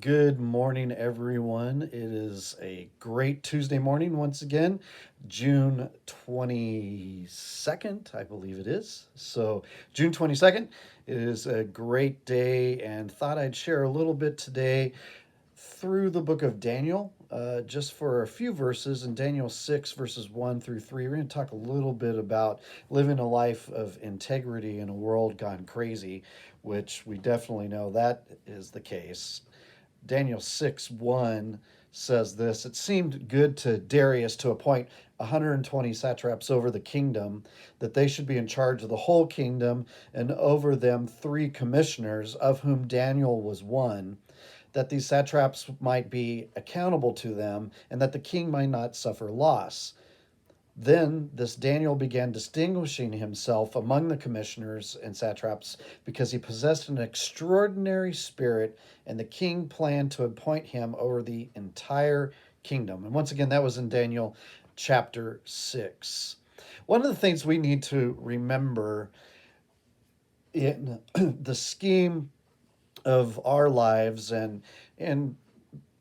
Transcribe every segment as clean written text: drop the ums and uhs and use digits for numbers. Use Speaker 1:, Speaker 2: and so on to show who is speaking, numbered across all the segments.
Speaker 1: Good morning, everyone. It is a great Tuesday morning once again, June 22nd, I believe it is. So, June 22nd, it is a great day, and thought I'd share a little bit today through the book of Daniel, just for a few verses in Daniel 6, verses 1 through 3. We're going to talk a little bit about living a life of integrity in a world gone crazy, which we definitely know that is the case. Daniel 6 1 says this: It seemed good to Darius to appoint 120 satraps over the kingdom, that they should be in charge of the whole kingdom, and over them three commissioners, of whom Daniel was one, that these satraps might be accountable to them, and that the king might not suffer loss. Then this Daniel began distinguishing himself among the commissioners and satraps because he possessed an extraordinary spirit, and the king planned to appoint him over the entire kingdom. And once again, that was in Daniel chapter 6. One of the things we need to remember in the scheme of our lives and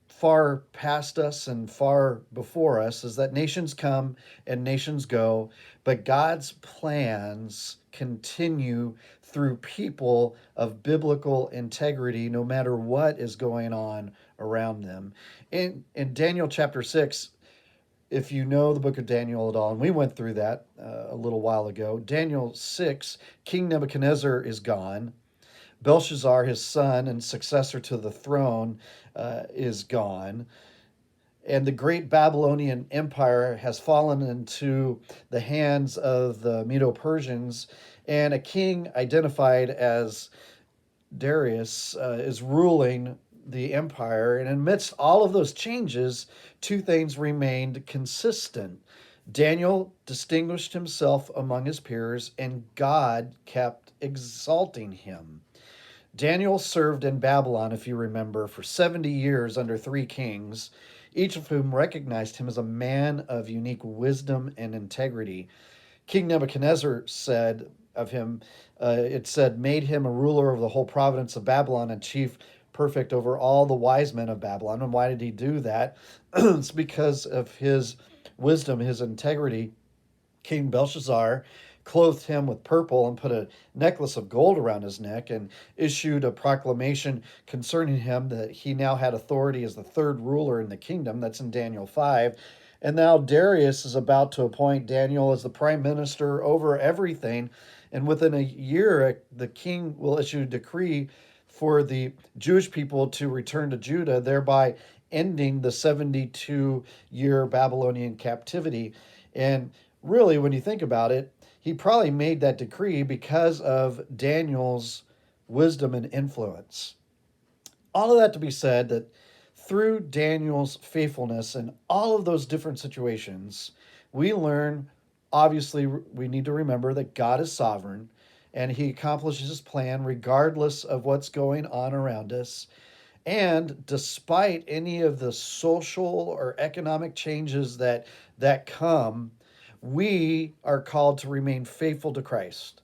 Speaker 1: far past us and far before us is that nations come and nations go, but God's plans continue through people of biblical integrity, no matter what is going on around them. In Daniel chapter 6, if you know the book of Daniel at all, and we went through that a little while ago, Daniel 6, King Nebuchadnezzar is gone. Belshazzar, his son and successor to the throne, is gone. And the great Babylonian Empire has fallen into the hands of the Medo Persians, and a king identified as Darius is ruling the empire. And amidst all of those changes, two things remained consistent. Daniel distinguished himself among his peers, and God kept exalting him. Daniel served in Babylon, if you remember, for 70 years under three kings, each of whom recognized him as a man of unique wisdom and integrity. King Nebuchadnezzar said of him, it said, made him a ruler over the whole province of Babylon and chief perfect over all the wise men of Babylon. And why did he do that? It's because of his wisdom, his integrity. King Belshazzar clothed him with purple and put a necklace of gold around his neck and issued a proclamation concerning him that he now had authority as the third ruler in the kingdom. That's in Daniel 5. And now Darius is about to appoint Daniel as the prime minister over everything. And within a year, the king will issue a decree for the Jewish people to return to Judah, thereby ending the 72-year Babylonian captivity. And really, when you think about it, he probably made that decree because of Daniel's wisdom and influence. All of that to be said, that through Daniel's faithfulness in all of those different situations, we learn, obviously, we need to remember that God is sovereign and he accomplishes his plan regardless of what's going on around us. And despite any of the social or economic changes that come, we are called to remain faithful to Christ.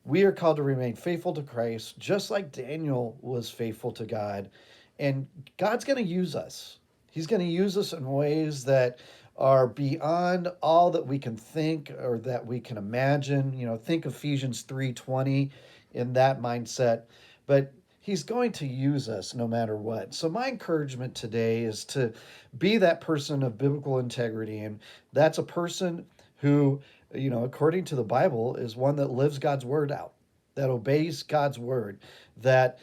Speaker 1: We are called to remain faithful to Christ, just like Daniel was faithful to God. And God's going to use us. He's going to use us in ways that are beyond all that we can think or that we can imagine. You know, think Ephesians 3:20 in that mindset. But he's going to use us no matter what. So my encouragement today is to be that person of biblical integrity, and that's a person who, according to the Bible, is one that lives God's word out, that obeys God's word, that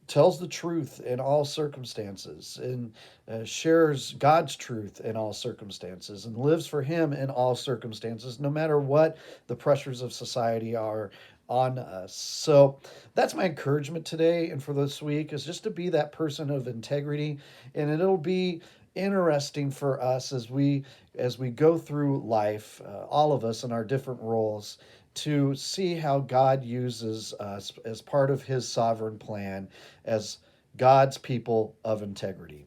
Speaker 1: tells the truth in all circumstances, and shares God's truth in all circumstances, and lives for Him in all circumstances, no matter what the pressures of society are on us. So that's my encouragement today and for this week, is just to be that person of integrity. And it'll be interesting for us as we go through life, all of us in our different roles, to see how God uses us as part of his sovereign plan as God's people of integrity.